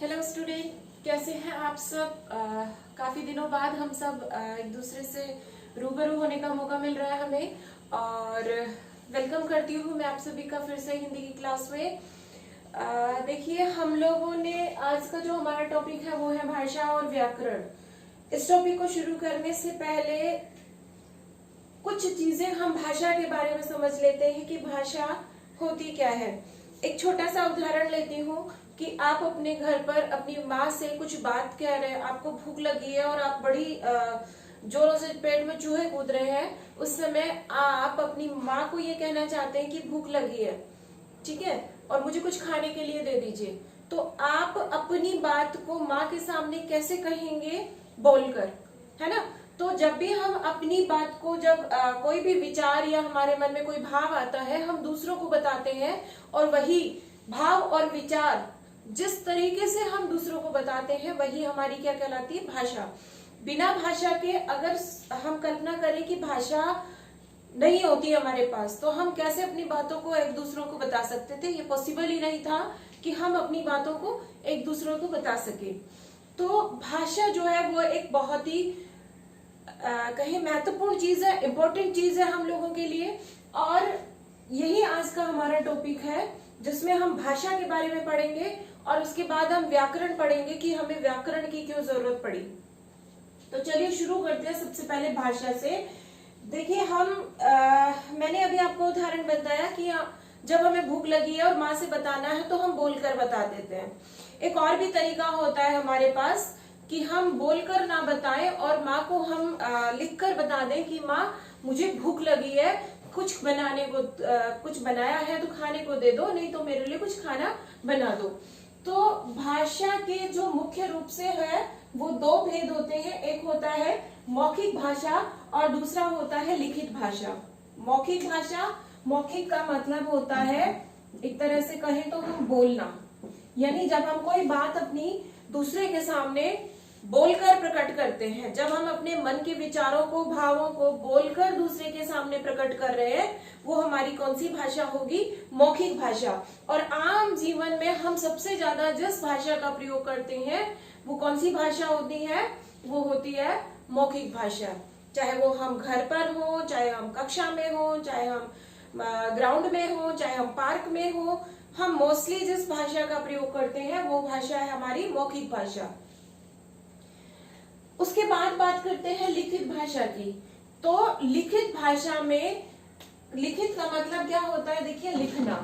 Hello student, कैसे हैं आप सब। काफी दिनों बाद हम सब एक दूसरे से रूबरू होने का मौका मिल रहा है हमें, और वेलकम करती हूँ मैं आप सभी का फिर से हिंदी की क्लास में। देखिए, हम लोगों ने आज का जो हमारा टॉपिक है वो है भाषा और व्याकरण। इस टॉपिक को शुरू करने से पहले कुछ चीजें हम भाषा के बारे में समझ लेते हैं कि भाषा होती क्या है। एक छोटा सा उदाहरण लेती हूँ कि आप अपने घर पर अपनी माँ से कुछ बात कह रहे हैं, आपको भूख लगी है और आप बड़ी जोरों से पेट में चूहे कूद रहे हैं। उस समय आप अपनी माँ को ये कहना चाहते हैं कि भूख लगी है, ठीक है, और मुझे कुछ खाने के लिए दे दीजिए। तो आप अपनी बात को माँ के सामने कैसे कहेंगे? बोलकर, है ना। तो जब भी हम अपनी बात को जब कोई भी विचार या हमारे मन में कोई भाव आता है, हम दूसरों को बताते हैं, और वही भाव और विचार जिस तरीके से हम दूसरों को बताते हैं वही हमारी क्या कहलाती है? भाषा। बिना भाषा के अगर हम कल्पना करें कि भाषा नहीं होती हमारे पास, तो हम कैसे अपनी बातों को एक दूसरों को बता सकते थे? ये पॉसिबल ही नहीं था कि हम अपनी बातों को एक दूसरों को बता सके। तो भाषा जो है वो एक बहुत ही कहीं महत्वपूर्ण चीज है, इम्पोर्टेंट चीज है हम लोगों के लिए। और यही आज का हमारा टॉपिक है, जिसमें हम भाषा के बारे में पढ़ेंगे और उसके बाद हम व्याकरण पढ़ेंगे कि हमें व्याकरण की क्यों जरूरत पड़ी। तो चलिए शुरू करते हैं सबसे पहले भाषा से। देखिए, मैंने अभी आपको उदाहरण बताया कि जब हमें भूख लगी है और माँ से बताना है तो हम बोलकर बता देते हैं। एक और भी तरीका होता है हमारे पास कि हम बोलकर ना बताएं और माँ को हम लिखकर बता दें कि माँ मुझे भूख लगी है, कुछ बनाने को कुछ बनाया है तो खाने को दे दो, नहीं तो मेरे लिए कुछ खाना बना दो। तो भाषा के जो मुख्य रूप से है वो दो भेद होते हैं। एक होता है मौखिक भाषा और दूसरा होता है लिखित भाषा। मौखिक भाषा, मौखिक का मतलब होता है एक तरह से कहें तो हम बोलना, यानी जब हम कोई बात अपनी दूसरे के सामने बोलकर प्रकट करते हैं, जब हम अपने मन के विचारों को, भावों को बोलकर दूसरे के सामने प्रकट कर रहे हैं, वो हमारी कौन सी भाषा होगी? मौखिक भाषा। और आम जीवन में हम सबसे ज्यादा जिस भाषा का प्रयोग करते हैं वो कौन सी भाषा होती है? वो होती है मौखिक भाषा। चाहे वो हम घर पर हो, चाहे हम कक्षा में हो, चाहे हम ग्राउंड में हो, चाहे हम पार्क में हो, हम मोस्टली जिस भाषा का प्रयोग करते हैं वो भाषा है हमारी मौखिक भाषा। उसके बाद बात करते हैं लिखित भाषा की। तो लिखित भाषा में, लिखित का मतलब क्या होता है? देखिए, लिखना।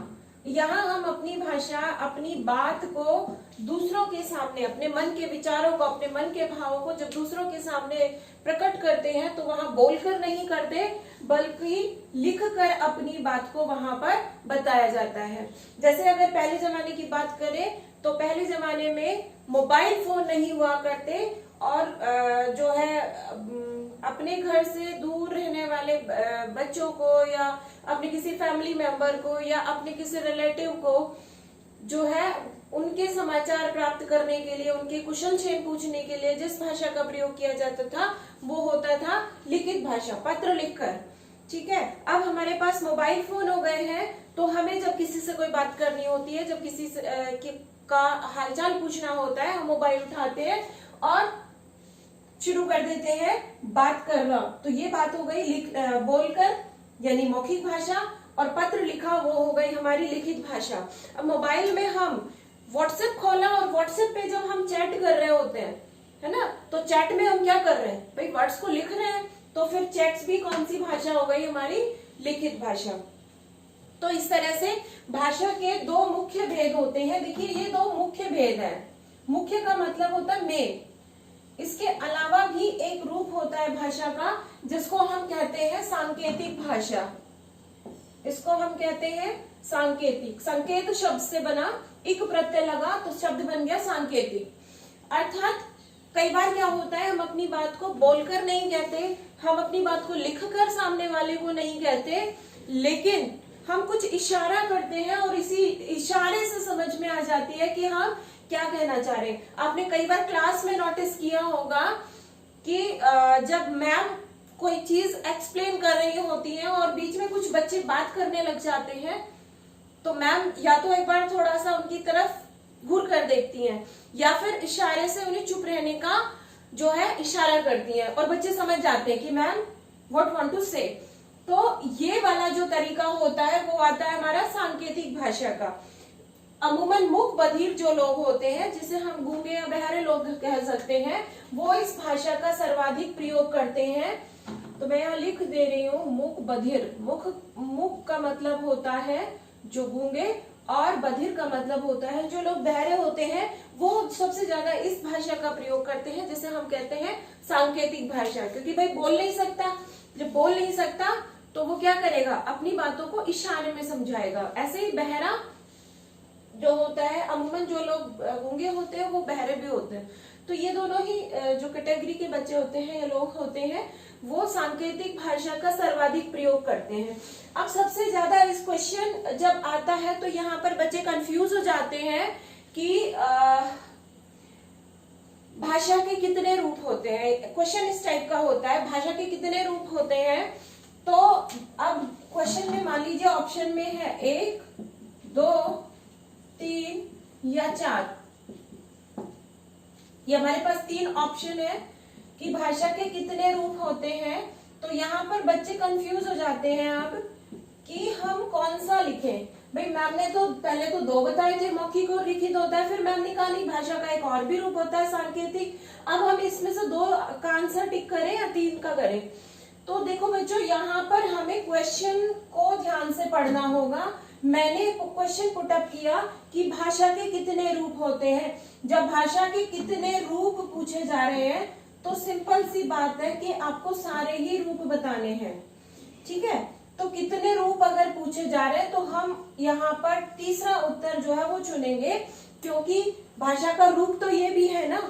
यहाँ हम अपनी भाषा, अपनी बात को दूसरों के सामने, अपने मन के विचारों को, अपने मन के भावों को जब दूसरों के सामने प्रकट करते हैं तो वहां बोलकर नहीं करते, बल्कि लिखकर अपनी बात को वहां पर बताया जाता है। जैसे अगर पहले जमाने की बात करें तो पहले जमाने में मोबाइल फोन नहीं हुआ करते, और जो है अपने घर से दूर रहने वाले बच्चों को या अपने किसी फैमिली मेंबर को या अपने किसी रिलेटिव को जो है उनके समाचार प्राप्त करने के लिए, उनके कुशल क्षेम पूछने के लिए जिस भाषा का प्रयोग किया जाता था वो होता था लिखित भाषा, पत्र लिखकर। ठीक है, अब हमारे पास मोबाइल फोन हो गए हैं, तो हमें जब किसी से कोई बात करनी होती है, जब किसी का हालचाल पूछना होता है, हम मोबाइल उठाते हैं और शुरू कर देते हैं बात करना। तो ये बात हो गई बोलकर यानी मौखिक भाषा, और पत्र लिखा वो हो गई हमारी लिखित भाषा। अब मोबाइल में हम व्हाट्सएप खोला और व्हाट्सएप पे जब हम चैट कर रहे होते हैं, है ना, तो चैट में हम क्या कर रहे हैं? भाई वर्ड्स को लिख रहे हैं, तो फिर चैट्स भी कौन सी भाषा हो गई? हमारी लिखित भाषा। तो इस तरह से भाषा के दो मुख्य भेद होते हैं। देखिए, ये दो मुख्य भेद है। मुख्य का मतलब होता है मेन। इसके अलावा भी एक रूप होता है भाषा का जिसको हम कहते हैं सांकेतिक भाषा। इसको हम कहते हैं सांकेतिक। संकेत शब्द से बना, इक प्रत्यय लगा तो शब्द बन गया सांकेतिक। अर्थात कई बार क्या होता है, हम अपनी बात को बोलकर नहीं कहते, हम अपनी बात को लिखकर सामने वाले को नहीं कहते, लेकिन हम कुछ इशारा करते हैं और इसी इशारे से समझ में आ जाती है कि हम क्या कहना चाह रहे हैं। आपने कई बार क्लास में नोटिस किया होगा कि जब मैम कोई चीज एक्सप्लेन कर रही होती है और बीच में कुछ बच्चे बात करने लग जाते हैं, तो मैम या तो एक बार थोड़ा सा उनकी तरफ घूर कर देखती हैं, या फिर इशारे से उन्हें चुप रहने का जो है इशारा करती हैं, और बच्चे समझ जाते हैं कि मैम व्हाट वांट टू से। तो ये वाला जो तरीका होता है वो आता है हमारा सांकेतिक भाषा का। अमूमन मूक बधिर जो लोग होते हैं, जिसे हम गूंगे या बहरे लोग कह सकते हैं, वो इस भाषा का सर्वाधिक प्रयोग करते हैं। तो मैं यहाँ लिख दे रही हूँ मूक बधिर। मूक का मतलब होता है जो गूंगे, और बधिर का मतलब होता है जो लोग बहरे होते हैं, वो सबसे ज्यादा इस भाषा का प्रयोग करते हैं, जिसे हम कहते हैं सांकेतिक भाषा। क्योंकि भाई बोल नहीं सकता, जब बोल नहीं सकता तो वो क्या करेगा, अपनी बातों को इशारे में समझाएगा। ऐसे ही बहरा जो होता है, अमूमन जो लोग गूंगे होते हैं वो बहरे भी होते हैं। तो ये दोनों ही जो कैटेगरी के बच्चे होते हैं या लोग होते हैं, वो सांकेतिक भाषा का सर्वाधिक प्रयोग करते हैं। अब सबसे ज्यादा इस क्वेश्चन जब आता है तो यहाँ पर बच्चे कंफ्यूज हो जाते हैं कि भाषा के कितने रूप होते हैं। क्वेश्चन इस टाइप का होता है, भाषा के कितने रूप होते हैं। तो अब क्वेश्चन में मान लीजिए ऑप्शन में है 1, 2, 3 या 4। ये हमारे पास 3 ऑप्शन है कि भाषा के कितने रूप होते हैं। तो यहाँ पर बच्चे कंफ्यूज हो जाते हैं अब कि हम कौन सा लिखें। भाई मैम ने तो पहले तो 2 बताए थे, मौखिक और लिखित होता है, फिर मैम ने कहा नहीं भाषा का एक और भी रूप होता है सांकेतिक। अब हम इसमें से 2 का आंसर टिक करें या 3 का करें। तो देखो बच्चों, यहाँ पर हमें क्वेश्चन को ध्यान से पढ़ना होगा। मैंने क्वेश्चन पुट अप किया कि भाषा के कितने रूप होते हैं। जब भाषा के कितने रूप पूछे जा रहे हैं तो सिंपल सी बात है कि आपको सारे ही रूप बताने हैं। ठीक है, तो कितने रूप अगर पूछे जा रहे हैं तो हम यहाँ पर तीसरा उत्तर जो है वो चुनेंगे, क्योंकि भाषा का रूप तो ये भी है ना।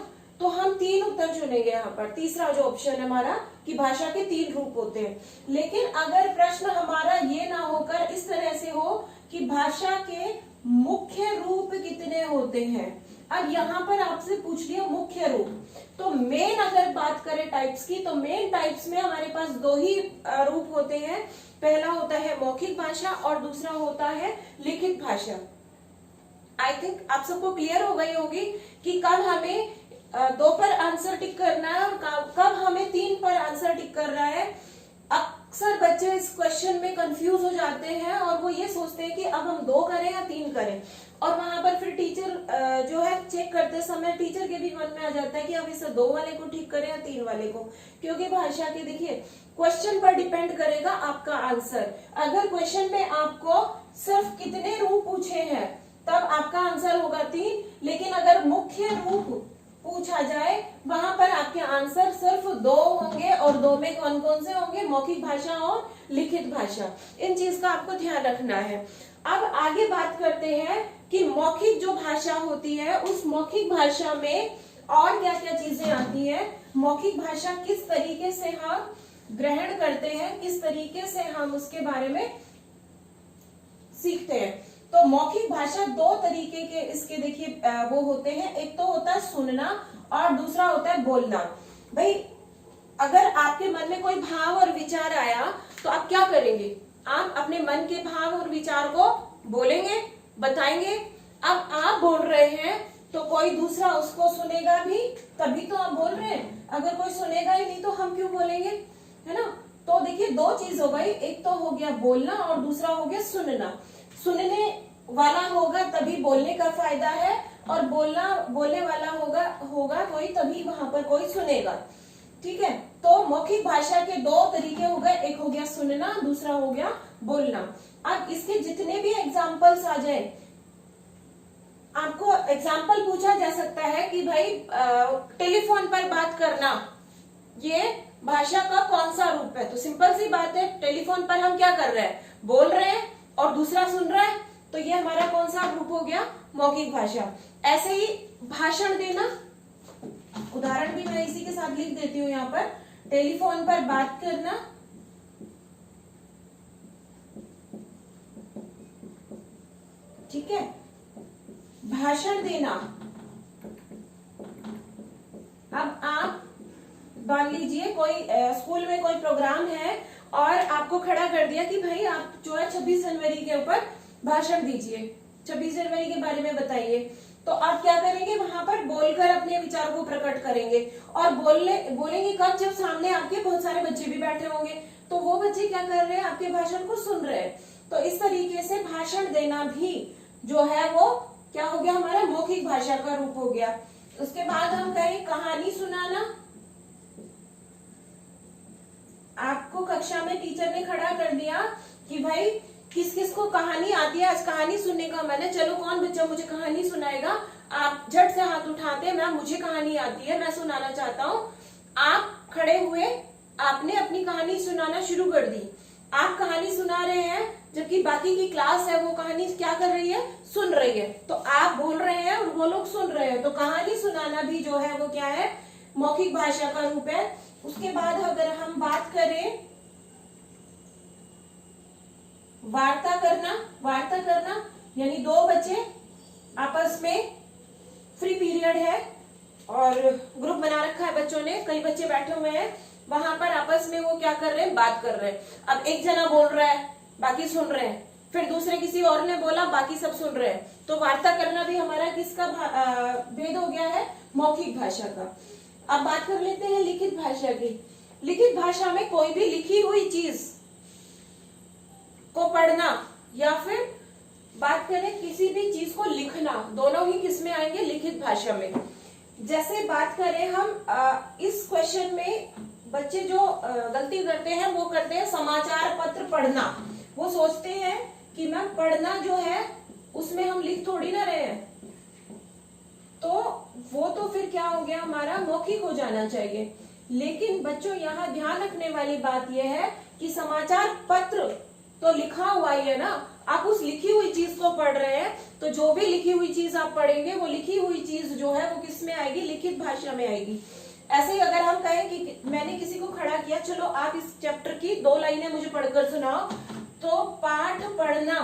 तो हम 3 उत्तर चुनेंगे यहाँ पर। तीसरा जो ऑप्शन है हमारा कि भाषा के 3 रूप होते हैं। लेकिन अगर प्रश्न हमारा ये ना होकर इस तरह से हो कि भाषा के मुख्य रूप कितने होते हैं। अब यहाँ पर आपसे पूछ लिया मुख्य रूप, तो मेन अगर बात करें टाइप्स की, तो मेन टाइप्स में हमारे पास 2 ही रूप होते हैं। पहला होता है मौखिक भाषा और दूसरा होता है लिखित भाषा। आई थिंक आप सबको क्लियर हो गई होगी कि कब हमें 2 पर आंसर टिक करना है और कब हमें 3 पर आंसर टिक करना है। अक्सर बच्चे इस क्वेश्चन में कंफ्यूज हो जाते हैं और वो ये सोचते हैं कि अब हम 2 करें या 3 करें, और वहां पर फिर टीचर जो है चेक करते समय टीचर के भी मन में आ जाता है कि अब इसे 2 वाले को ठीक करें या 3 वाले को। क्योंकि भाषा के देखिए क्वेश्चन पर डिपेंड करेगा आपका आंसर। अगर क्वेश्चन में आपको सिर्फ कितने रूप पूछे हैं तब आपका आंसर होगा 3, लेकिन अगर मुख्य रूप पूछा जाए वहां पर आपके आंसर सिर्फ 2 होंगे, और 2 में कौन कौन से होंगे, मौखिक भाषा और लिखित भाषा। इन चीज का आपको ध्यान रखना है। अब आगे बात करते हैं कि मौखिक जो भाषा होती है उस मौखिक भाषा में और क्या क्या चीजें आती है। मौखिक भाषा किस तरीके से हम ग्रहण करते हैं, किस तरीके से हम उसके बारे में सीखते हैं। तो मौखिक भाषा 2 तरीके के इसके देखिए वो होते हैं। एक तो होता है सुनना और दूसरा होता है बोलना। भाई अगर आपके मन में कोई भाव और विचार आया तो आप क्या करेंगे, आप अपने मन के भाव और विचार को बोलेंगे, बताएंगे। अब आप बोल रहे हैं तो कोई दूसरा उसको सुनेगा भी, तभी तो आप बोल रहे हैं। अगर कोई सुनेगा ही नहीं तो हम क्यों बोलेंगे, है ना। तो देखिए 2 चीज हो गई, एक तो हो गया बोलना और दूसरा हो गया सुनना। सुनने वाला होगा तभी बोलने का फायदा है, और बोलने वाला होगा कोई तभी वहां पर कोई सुनेगा। ठीक है, तो मौखिक भाषा के 2 तरीके हो गए, एक हो गया सुनना, दूसरा हो गया बोलना। अब इसके जितने भी एग्जाम्पल्स आ जाए, आपको एग्जाम्पल पूछा जा सकता है कि भाई टेलीफोन पर बात करना ये भाषा का कौन सा रूप है। तो सिंपल सी बात है, टेलीफोन पर हम क्या कर रहे हैं, बोल रहे हैं और दूसरा सुन रहा है, तो ये हमारा कौन सा रूप हो गया, मौखिक भाषा। ऐसे ही भाषण देना, उदाहरण भी मैं इसी के साथ लिख देती हूँ यहाँ पर। टेलीफोन पर बात करना, ठीक है, भाषण देना। अब आप मान लीजिए कोई स्कूल में कोई प्रोग्राम है और आपको खड़ा कर दिया कि भाई आप जो है 26 जनवरी के ऊपर भाषण दीजिए। 26 जनवरी के बारे में बताइए। तो आप क्या करेंगे, वहां पर बोलकर अपने विचार को प्रकट करेंगे और बोलेंगे कब, जब सामने आपके बहुत सारे बच्चे भी बैठे होंगे, तो वो बच्चे क्या कर रहे हैं, आपके भाषण को सुन रहे हैं। तो इस तरीके से भाषण देना भी जो है वो क्या हो गया, हमारा मौखिक भाषा का रूप हो गया। उसके बाद हम कहें कहानी सुनाना। आपको कक्षा में टीचर ने खड़ा कर दिया कि भाई किस किस को कहानी आती है, आज कहानी सुनने का मन है, चलो कौन बच्चा मुझे कहानी सुनाएगा। आप झट से हाथ उठाते हैं, मैम मुझे कहानी आती है, मैं सुनाना चाहता हूँ। आप खड़े हुए, आपने अपनी कहानी सुनाना शुरू कर दी। आप कहानी सुना रहे हैं जबकि बाकी की क्लास है वो कहानी क्या कर रही है, सुन रही है। तो आप बोल रहे हैं और वो लोग सुन रहे हैं, तो कहानी सुनाना भी जो है वो क्या है, मौखिक भाषा का रूप है। उसके बाद अगर हम बात करें वार्ता करना, वार्ता करना यानी दो बच्चे आपस में फ्री पीरियड है और ग्रुप बना रखा है बच्चों ने, कई बच्चे बैठे हुए हैं, वहां पर आपस में वो क्या कर रहे हैं, बात कर रहे हैं। अब एक जना बोल रहा है, बाकी सुन रहे हैं, फिर दूसरे किसी और ने बोला, बाकी सब सुन रहे हैं। तो वार्ता करना भी हमारा किसका भेद हो गया है, मौखिक भाषा का। अब बात कर लेते हैं लिखित भाषा की। लिखित भाषा में कोई भी लिखी हुई चीज को पढ़ना या फिर बात करें किसी भी चीज को लिखना, दोनों ही किस में आएंगे, लिखित भाषा में। जैसे बात करें हम इस क्वेश्चन में बच्चे जो गलती करते हैं वो करते हैं समाचार पत्र पढ़ना। वो सोचते हैं कि मैम पढ़ना जो है उसमें हम लिख थोड़ी ना रहे हैं, तो वो तो फिर क्या हो गया, हमारा मौखिक हो जाना चाहिए। लेकिन बच्चों यहाँ ध्यान रखने वाली बात यह है कि समाचार पत्र तो लिखा हुआ ही है ना, आप उस लिखी हुई चीज को पढ़ रहे हैं, तो जो भी लिखी हुई चीज आप पढ़ेंगे वो लिखी हुई चीज जो है वो किस में आएगी, लिखित भाषा में आएगी। ऐसे ही अगर हम कहें कि मैंने किसी को खड़ा किया, चलो आप इस चैप्टर की 2 लाइनें मुझे पढ़कर सुनाओ, तो पाठ पढ़ना,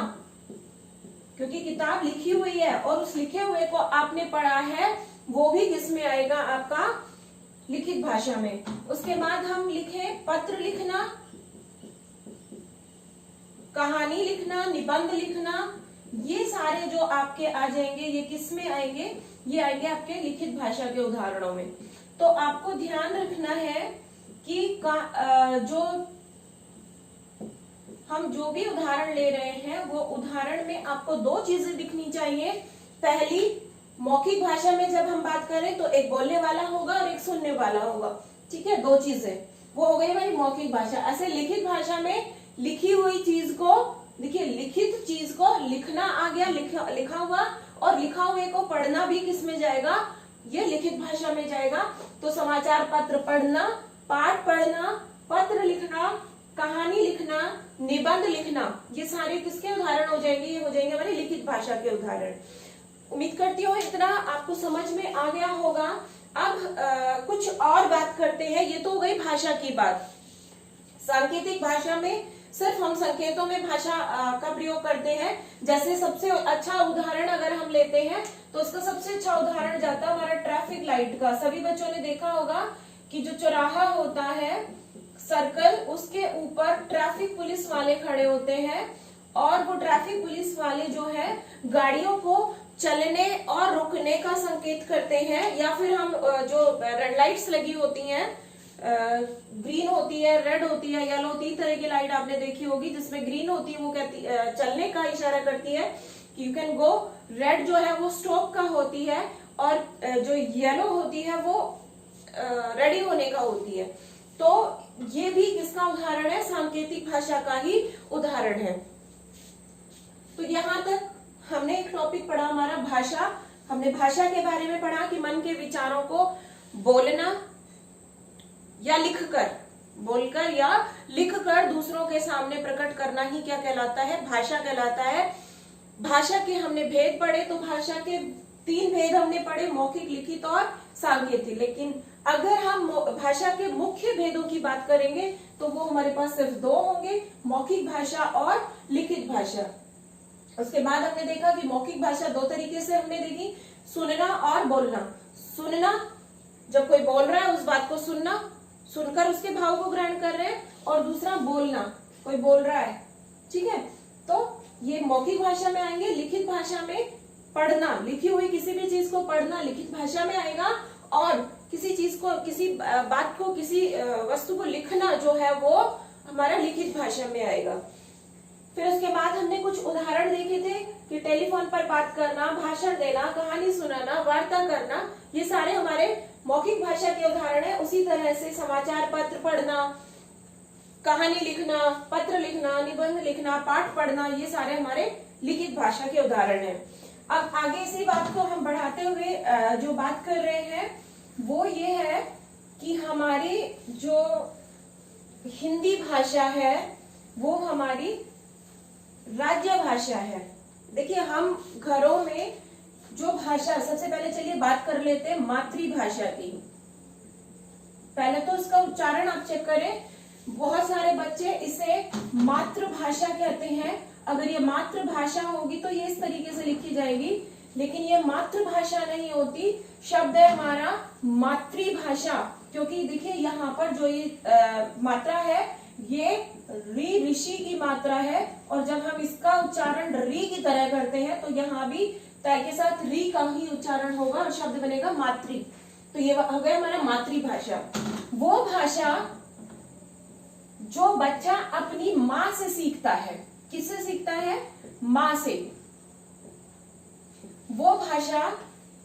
क्योंकि किताब लिखी हुई है और उस लिखे हुए को आपने पढ़ा है, वो भी किस में आएगा, आपका लिखित भाषा में। उसके बाद हम लिखें पत्र लिखना, कहानी लिखना, निबंध लिखना, ये सारे जो आपके आ जाएंगे ये किस में आएंगे, ये आएंगे आपके लिखित भाषा के उदाहरणों में। तो आपको ध्यान रखना है कि जो हम जो भी उदाहरण ले रहे हैं वो उदाहरण में आपको 2 चीजें दिखनी चाहिए। पहली, मौखिक भाषा में जब हम बात करें तो एक बोलने वाला होगा और एक सुनने वाला होगा, ठीक है, 2 चीजें, वो हो गई हमारी मौखिक भाषा। ऐसे लिखित भाषा में लिखी हुई चीज को, देखिए लिखित चीज को लिखना आ गया, लिखा हुआ, और लिखा हुए को पढ़ना भी किस में जाएगा, ये लिखित भाषा में जाएगा। तो समाचार पत्र पढ़ना, पाठ पढ़ना, पत्र लिखना, कहानी लिखना, निबंध लिखना, ये सारे किसके उदाहरण हो जाएंगे, ये हो जाएंगे हमारी लिखित भाषा के उदाहरण। उम्मीद करती हूँ इतना आपको समझ में आ गया होगा। अब कुछ और बात करते हैं। ये तो हो गई भाषा की बात। सांकेतिक भाषा में सिर्फ हम संकेतों में भाषा का प्रयोग करते हैं। जैसे सबसे अच्छा उदाहरण अगर हम लेते हैं तो उसका सबसे अच्छा उदाहरण जाता है हमारा ट्रैफिक लाइट का। सभी बच्चों ने देखा होगा कि जो चौराहा होता है, सर्कल, उसके ऊपर ट्रैफिक पुलिस वाले खड़े होते हैं और वो ट्रैफिक पुलिस वाले जो है गाड़ियों को चलने और रुकने का संकेत करते हैं। या फिर हम जो रेड लाइट्स लगी होती हैं, ग्रीन होती है, रेड होती है, येलो, 3 तरह की लाइट आपने देखी होगी। जिसमें ग्रीन होती है वो कहती चलने का इशारा करती है कि यू कैन गो, रेड जो है वो स्टॉप का होती है, और जो येलो होती है वो रेडी होने का होती है। तो ये भी किसका उदाहरण है, सांकेतिक भाषा का ही उदाहरण है। तो यहाँ तक हमने एक टॉपिक पढ़ा हमारा भाषा। हमने भाषा के बारे में पढ़ा कि मन के विचारों को बोलना या लिखकर, बोलकर या लिखकर दूसरों के सामने प्रकट करना ही क्या कहलाता है, भाषा कहलाता है। भाषा के हमने भेद पढ़े, तो भाषा के 3 भेद हमने पढ़े, मौखिक, लिखित और सांकेतिक। लेकिन अगर हम भाषा के मुख्य भेदों की बात करेंगे तो वो हमारे पास सिर्फ 2 होंगे, मौखिक भाषा और लिखित भाषा। उसके बाद हमने देखा कि मौखिक भाषा 2 तरीके से हमने देखी, सुनना और बोलना। सुनना, जब कोई बोल रहा है उस बात को सुनना, सुनकर उसके भाव को ग्रहण कर रहे हैं, और दूसरा बोलना, कोई बोल रहा है, ठीक है। तो ये मौखिक भाषा में आएंगे। लिखित भाषा में पढ़ना, लिखी हुई किसी भी चीज को पढ़ना लिखित भाषा में आएगा, और किसी चीज को, किसी बात को, किसी वस्तु को लिखना जो है वो हमारा लिखित भाषा में आएगा। फिर उसके बाद हमने कुछ उदाहरण देखे थे कि टेलीफोन पर बात करना, भाषण देना, कहानी सुनाना, वार्ता करना, ये सारे हमारे मौखिक भाषा के उदाहरण है। उसी तरह से समाचार पत्र पढ़ना, कहानी लिखना, पत्र लिखना, निबंध लिखना, पाठ पढ़ना, ये सारे हमारे लिखित भाषा के उदाहरण हैं। अब आगे इसी बात को हम बढ़ाते हुए जो बात कर रहे हैं वो ये है कि हमारी जो हिंदी भाषा है वो हमारी राज्य भाषा है। देखिए, हम घरों में जो भाषा, सबसे पहले चलिए बात कर लेते हैं मातृभाषा की। पहले तो इसका उच्चारण आप चेक करें। बहुत सारे बच्चे इसे मातृभाषा कहते हैं। अगर ये मातृभाषा होगी तो ये इस तरीके से लिखी जाएगी, लेकिन ये मातृभाषा नहीं होती। शब्द है हमारा मातृभाषा, क्योंकि देखिए यहाँ पर जो ये मात्रा है ये री, ऋषि की मात्रा है, और जब हम इसका उच्चारण री की तरह करते हैं तो यहाँ भी तय के साथ री का ही उच्चारण होगा और शब्द बनेगा मातृ। तो ये हो गया हमारा मातृभाषा। वो भाषा जो बच्चा अपनी माँ से सीखता है। किससे सीखता है? माँ से। वो भाषा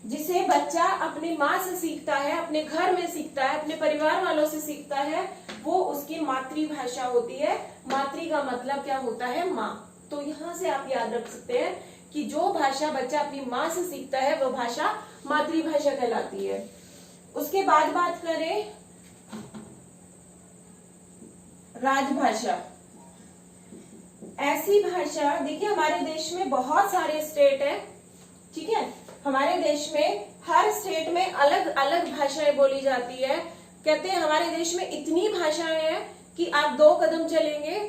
जिसे बच्चा अपनी माँ से सीखता है, अपने घर में सीखता है, अपने परिवार वालों से सीखता है, वो उसकी मातृभाषा होती है। मातृ का मतलब क्या होता है? माँ। तो यहाँ से आप याद रख सकते हैं कि जो भाषा बच्चा अपनी माँ से सीखता है वो भाषा मातृभाषा कहलाती है। उसके बाद बात करें राजभाषा। ऐसी भाषा, देखिए हमारे देश में बहुत सारे स्टेट हैं, ठीक है। हमारे देश में हर स्टेट में अलग अलग भाषाएं बोली जाती है। कहते हैं हमारे देश में इतनी भाषाएं हैं कि आप 2 कदम चलेंगे,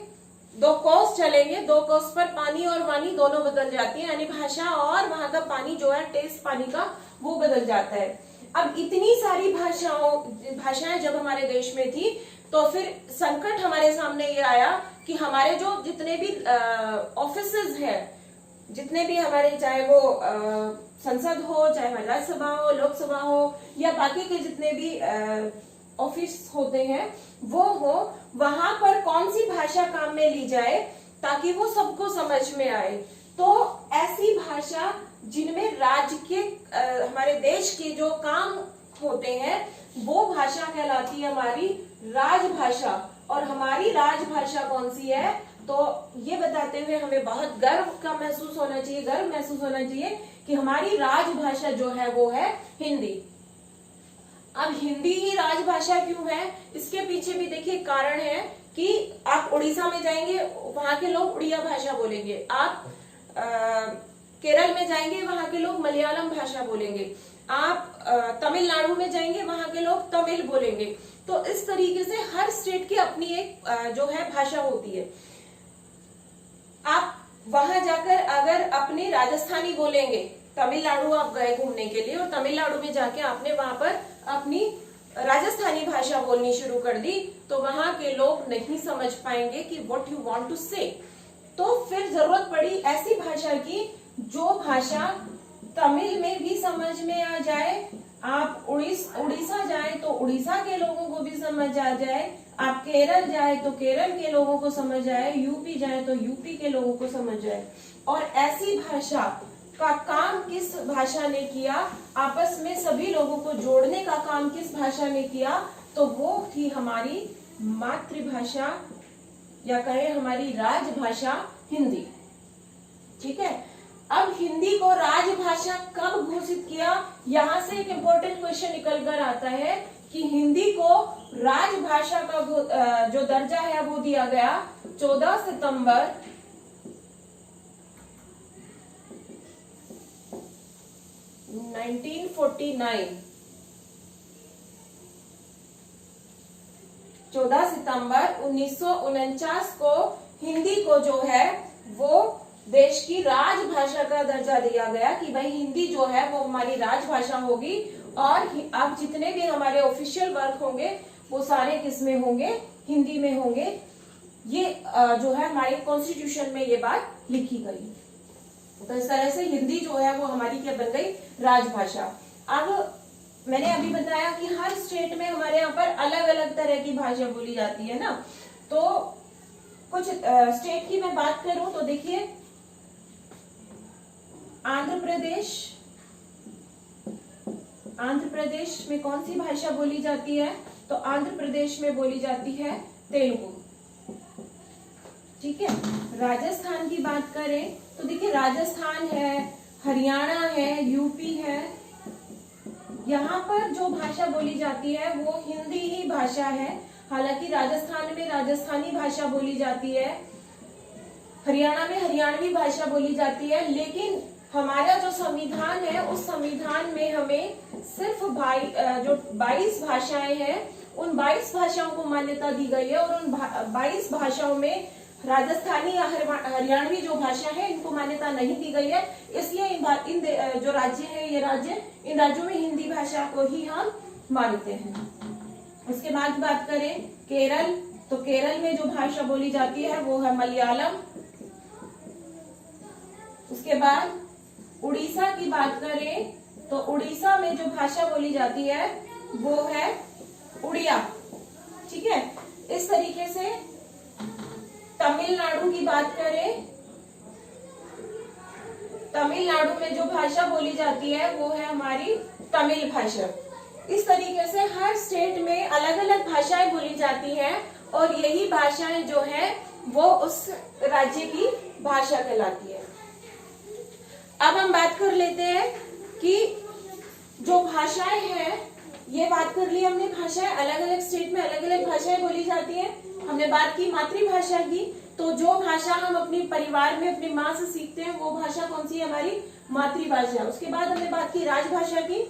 2 कोस चलेंगे, 2 कोस पर पानी और वानी दोनों बदल जाती है, यानी भाषा और वहां का पानी जो है, टेस्ट पानी का, वो बदल जाता है। अब इतनी सारी भाषाएं जब हमारे देश में थी तो फिर संकट हमारे सामने ये आया कि हमारे जो जितने भी ऑफिसेज है, जितने भी हमारे, चाहे वो संसद हो, चाहे राज्यसभा हो, लोकसभा हो, या बाकी के जितने भी ऑफिस होते हैं वो हो, वहां पर कौन सी भाषा काम में ली जाए ताकि वो सबको समझ में आए। तो ऐसी भाषा जिनमें राज्य के, हमारे देश के जो काम होते हैं वो भाषा कहलाती है हमारी राजभाषा। और हमारी राजभाषा कौन सी है? तो ये बताते हुए हमें बहुत गर्व महसूस होना चाहिए कि हमारी राजभाषा जो है वो है हिंदी। अब हिंदी ही राजभाषा क्यों है? इसके पीछे भी देखिए कारण है कि आप उड़ीसा में जाएंगे, वहां के लोग उड़िया भाषा बोलेंगे। आप केरल में जाएंगे, वहां के लोग मलयालम भाषा बोलेंगे। आप तमिलनाडु में जाएंगे, वहां के लोग तमिल बोलेंगे। तो इस तरीके से हर स्टेट की अपनी एक जो है भाषा होती है। आप वहां जाकर अगर अपने राजस्थानी बोलेंगे, तमिलनाडु आप गए घूमने के लिए और तमिलनाडु में जाके आपने वहां पर अपनी राजस्थानी भाषा बोलनी शुरू कर दी, तो वहां के लोग नहीं समझ पाएंगे कि व्हाट यू वांट टू से। तो फिर जरूरत पड़ी ऐसी भाषा की जो भाषा तमिल में भी समझ में आ जाए, आप उड़ीसा जाए तो उड़ीसा के लोगों को भी समझ आ जाए, आप केरल जाए तो केरल के लोगों को समझ आए, यूपी जाए तो यूपी के लोगों को समझ आए। और ऐसी भाषा का काम किस भाषा ने किया? आपस में सभी लोगों को जोड़ने का काम किस भाषा ने किया? तो वो थी हमारी मातृभाषा, या कहें हमारी राजभाषा हिंदी। ठीक है। अब हिंदी को राजभाषा कब घोषित किया? यहाँ से एक इम्पोर्टेंट क्वेश्चन निकल कर आता है कि हिंदी को राजभाषा का जो दर्जा है वो दिया गया 14 सितंबर 1949। 14 सितंबर 1949 को हिंदी को जो है वो देश की राजभाषा का दर्जा दिया गया कि भाई हिंदी जो है वो हमारी राजभाषा होगी। और अब जितने भी हमारे ऑफिशियल वर्क होंगे वो सारे किस में होंगे? हिंदी में होंगे। ये जो है हमारे कॉन्स्टिट्यूशन में ये बात लिखी गई। तो इस तरह से हिंदी जो है वो हमारी क्या बन गई, राजभाषा। अब मैंने अभी बताया कि हर स्टेट में हमारे यहाँ पर अलग अलग तरह की भाषा बोली जाती है ना। तो कुछ स्टेट की मैं बात करूं तो देखिए, आंध्र प्रदेश में कौन सी भाषा बोली जाती है, तो आंध्र प्रदेश में बोली जाती है तेलुगु। ठीक है। राजस्थान की बात करें तो देखिए, राजस्थान है, हरियाणा है, यूपी है, यहाँ पर जो भाषा बोली जाती है वो हिंदी ही भाषा है। हालांकि राजस्थान में राजस्थानी भाषा बोली जाती है, हरियाणा में हरियाणवी भाषा बोली जाती है, लेकिन हमारा जो संविधान है उस संविधान में हमें सिर्फ जो 22 भाषाएं हैं उन 22 भाषाओं को मान्यता दी गई है, और उन 22 भाषाओं में राजस्थानी या हरियाणवी जो भाषा है इनको मान्यता नहीं दी गई है। इसलिए इन जो राज्य है, ये राज्य, इन राज्यों में हिंदी भाषा को ही हम मानते हैं। उसके बाद बात करें केरल, तो केरल में जो भाषा बोली जाती है वो है मलयालम। उसके बाद उड़ीसा की बात करें तो उड़ीसा में जो भाषा बोली जाती है वो है उड़िया। ठीक है। इस तरीके से तमिलनाडु की बात करें, तमिलनाडु में जो भाषा बोली जाती है वो है हमारी तमिल भाषा। इस तरीके से हर स्टेट में अलग अलग भाषाएं बोली जाती हैं, और यही भाषाएं जो है वो उस राज्य की भाषा कहलाती है। अब हम बात कर लेते हैं कि जो भाषाएं हैं, ये बात कर ली हमने, भाषाएं अलग अलग स्टेट में अलग अलग भाषाएं बोली जाती हैं। हमने बात की मातृभाषा की, तो जो भाषा हम अपने परिवार में अपनी माँ से सीखते हैं वो भाषा कौन सी है, हमारी मातृभाषा। उसके बाद हमने बात की राजभाषा की,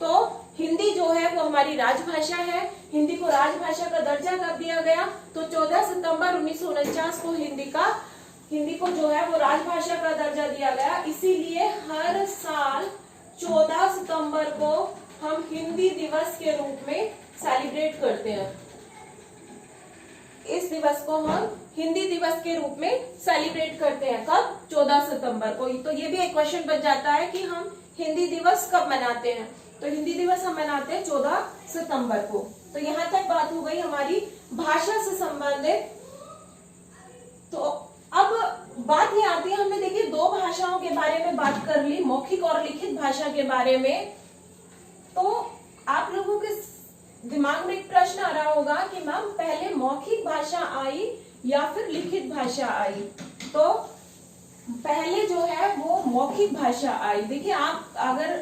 तो हिंदी जो है वो हमारी राजभाषा है। हिंदी को राजभाषा का दर्जा कब दिया गया, तो 14 सितंबर 1949 को हिंदी को जो है वो राजभाषा का दर्जा दिया गया। इसीलिए हर साल 14 सितंबर को हम हिंदी दिवस के रूप में सेलिब्रेट करते हैं। इस दिवस को हम हिंदी दिवस के रूप में सेलिब्रेट करते हैं। कब, 14 सितंबर को। तो ये भी एक क्वेश्चन बन जाता है कि हम हिंदी दिवस कब मनाते हैं, तो हिंदी दिवस हम मनाते हैं 14 सितंबर को। तो यहाँ तक बात हो गई हमारी भाषा से संबंधित। तो अब बात ये आती है, हमने देखिए 2 भाषाओं के बारे में बात कर ली, मौखिक और लिखित भाषा के बारे में। तो आप लोगों के दिमाग में एक प्रश्न आ रहा होगा कि मैम पहले मौखिक भाषा आई या फिर लिखित भाषा आई। तो पहले जो है वो मौखिक भाषा आई। देखिए, आप अगर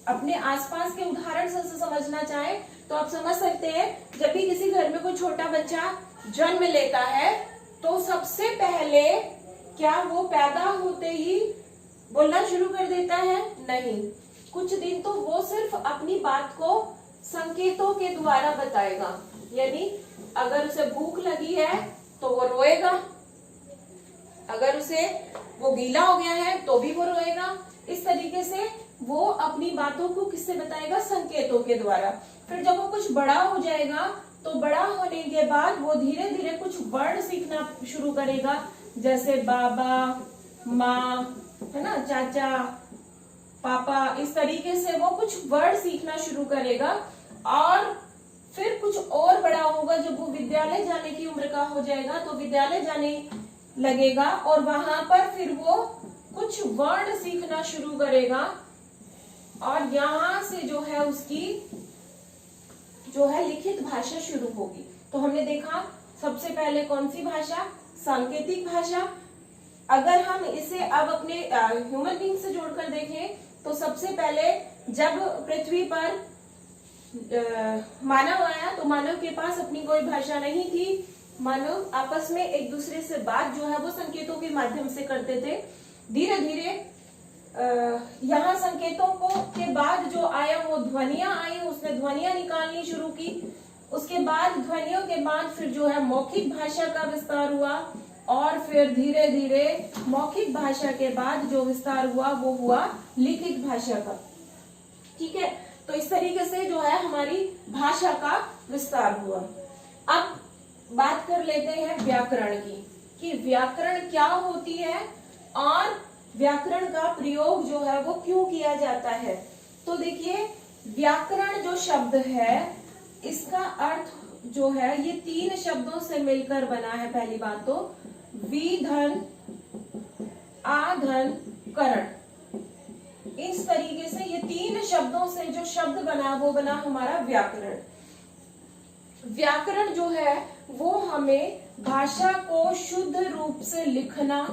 अपने आसपास के उदाहरण से समझना चाहें तो आप समझ सकते हैं, जब भी किसी घर में कोई छोटा बच्चा जन्म लेता है तो सबसे पहले क्या वो पैदा होते ही बोलना शुरू कर देता है? नहीं, कुछ दिन तो वो सिर्फ अपनी बात को संकेतों के द्वारा बताएगा। यानी अगर उसे भूख लगी है तो वो रोएगा, अगर उसे वो गीला हो गया है तो भी वो रोएगा। इस तरीके से वो अपनी बातों को किससे बताएगा? संकेतों के द्वारा। फिर जब वो कुछ बड़ा हो जाएगा तो बड़ा होने के बाद वो धीरे धीरे कुछ वर्ड सीखना शुरू करेगा, जैसे बाबा, माँ, है ना, चाचा, पापा। इस तरीके से वो कुछ वर्ड सीखना शुरू करेगा, और फिर कुछ और बड़ा होगा, जब वो विद्यालय जाने की उम्र का हो जाएगा तो विद्यालय जाने लगेगा, और वहां पर फिर वो कुछ वर्ड सीखना शुरू करेगा, और यहाँ से जो है उसकी जो है लिखित भाषा शुरू होगी। तो हमने देखा सबसे पहले कौन सी भाषा? सांकेतिक भाषा। अगर हम इसे अब अपने ह्यूमन बीइंग से जोड़कर देखें तो सबसे पहले जब पृथ्वी पर मानव आया तो मानव के पास अपनी कोई भाषा नहीं थी। मानव आपस में एक दूसरे से बात जो है वो संकेतों के माध्यम से करते थे। धीरे धीरे यहाँ संकेतों के बाद जो आया वो ध्वनियां आई, उसने ध्वनियां निकालनी शुरू की। उसके बाद ध्वनियों के बाद फिर जो है मौखिक भाषा का विस्तार हुआ, और फिर धीरे धीरे मौखिक भाषा के बाद जो विस्तार हुआ वो हुआ लिखित भाषा का। ठीक है, तो इस तरीके से जो है हमारी भाषा का विस्तार हुआ। अब बात कर लेते हैं व्याकरण की, कि व्याकरण क्या होती है और व्याकरण का प्रयोग जो है वो क्यों किया जाता है। तो देखिए, व्याकरण जो शब्द है इसका अर्थ जो है ये 3 शब्दों से मिलकर बना है। पहली बात तो विधन, आधन, करण, इस तरीके से ये 3 शब्दों से जो शब्द बना वो बना हमारा व्याकरण। व्याकरण जो है वो हमें भाषा को शुद्ध रूप से लिखना,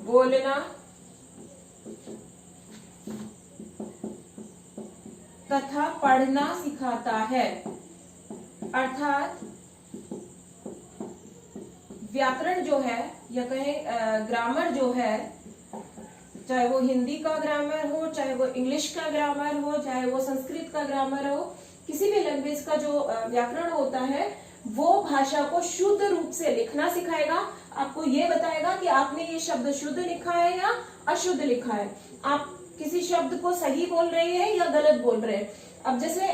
बोलना तथा पढ़ना सिखाता है। अर्थात व्याकरण जो है या कहें ग्रामर जो है, चाहे वो हिंदी का ग्रामर हो, चाहे वो इंग्लिश का ग्रामर हो, चाहे वो संस्कृत का ग्रामर हो, किसी भी लैंग्वेज का जो व्याकरण होता है वो भाषा को शुद्ध रूप से लिखना सिखाएगा। आपको ये बताएगा कि आपने ये शब्द शुद्ध लिखा है या अशुद्ध लिखा है, आप किसी शब्द को सही बोल रहे हैं या गलत बोल रहे हैं। अब जैसे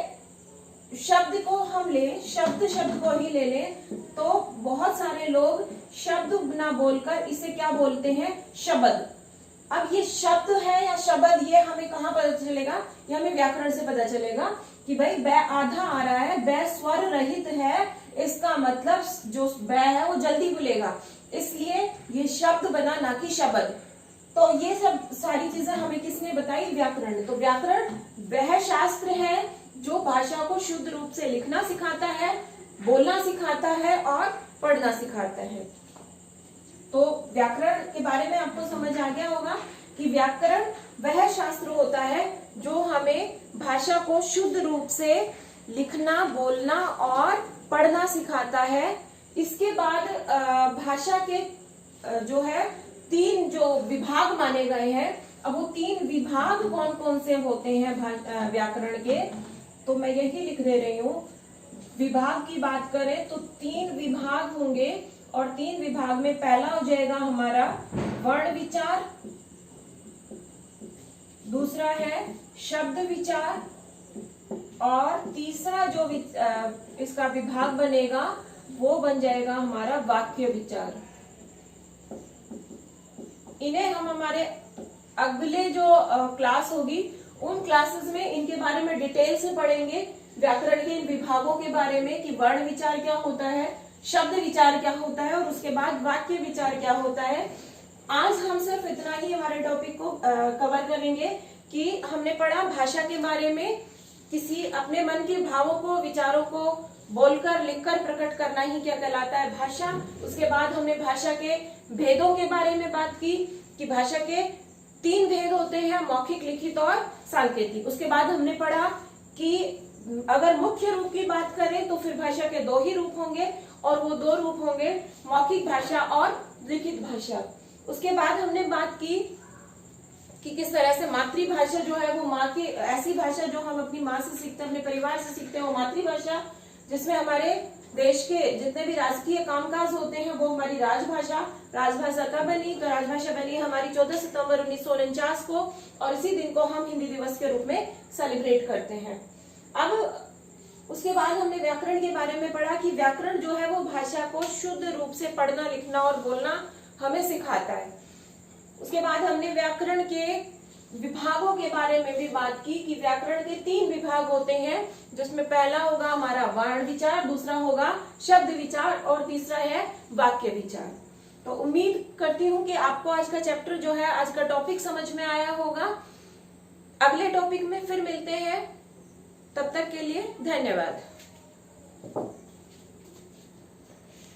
शब्द को हम ले, शब्द को ही ले लें तो बहुत सारे लोग शब्द ना बोलकर इसे क्या बोलते हैं, शब्द। अब ये शब्द है या शब्द, ये हमें कहाँ पता चलेगा, ये हमें व्याकरण से पता चलेगा कि भाई बै आधा आ रहा है, बै स्वर रहित है, इसका मतलब जो बै है वो जल्दी बोलेगा, इसलिए ये शब्द बना, ना कि शब्द। तो ये सब सारी चीजें हमें किसने बताई, व्याकरण ने। तो व्याकरण वह शास्त्र है जो भाषा को शुद्ध रूप से लिखना सिखाता है, बोलना सिखाता है और पढ़ना सिखाता है। तो व्याकरण के बारे में आपको समझ आ गया होगा कि व्याकरण वह शास्त्र होता है जो हमें भाषा को शुद्ध रूप से लिखना, बोलना और पढ़ना सिखाता है। इसके बाद भाषा के जो है 3 जो विभाग माने गए हैं। अब वो 3 विभाग कौन कौन से होते हैं व्याकरण के, तो मैं यही लिख दे रही हूँ। विभाग की बात करें तो 3 विभाग होंगे और 3 विभाग में पहला हो जाएगा हमारा वर्ण विचार, दूसरा है शब्द विचार और तीसरा जो इसका विभाग बनेगा वो बन जाएगा हमारा वाक्य विचार। इन्हें हम हमारे अगले जो क्लास होगी उन क्लासेस में इनके बारे में डिटेल से पढ़ेंगे, व्याकरण के इन विभागों के बारे में कि वर्ण विचार क्या होता है, शब्द विचार क्या होता है और उसके बाद वाक्य विचार क्या होता है। आज हम सिर्फ इतना ही हमारे टॉपिक को कवर करेंगे कि हमने पढ़ा भाषा के बारे में, किसी अपने मन के भावों को, विचारों को बोलकर, लिखकर प्रकट करना ही क्या कहलाता है, भाषा। उसके बाद हमने भाषा के भेदों के बारे में बात की कि भाषा के 3 भेद होते हैं, मौखिक, लिखित और सांकेतिक। उसके बाद हमने पढ़ा कि अगर मुख्य रूप की बात करें तो फिर भाषा के 2 ही रूप होंगे और वो 2 रूप होंगे मौखिक भाषा और लिखित भाषा। उसके बाद हमने बात की कि किस तरह से मातृभाषा जो है वो माँ की ऐसी भाषा जो हम अपनी माँ से सीखते हैं, अपने परिवार से सीखते हैं, वो मातृभाषा, जिसमें हमारे देश के जितने भी राजकीय कामकाज होते हैं वो हमारी राजभाषा कब बनी, तो राजभाषा बनी हमारी 14 सितंबर 1949 को और इसी दिन को हम हिंदी दिवस के रूप में सेलिब्रेट करते हैं। अब उसके बाद हमने व्याकरण के बारे में पढ़ा कि व्याकरण जो है वो भाषा को शुद्ध रूप से पढ़ना, लिखना और बोलना हमें सिखाता है। उसके बाद हमने व्याकरण के विभागों के बारे में भी बात की कि व्याकरण के 3 विभाग होते हैं, जिसमें पहला होगा हमारा वर्ण विचार, दूसरा होगा शब्द विचार और तीसरा है वाक्य विचार। तो उम्मीद करती हूँ कि आपको आज का चैप्टर जो है, आज का टॉपिक समझ में आया होगा। अगले टॉपिक में फिर मिलते हैं, तब तक के लिए धन्यवाद।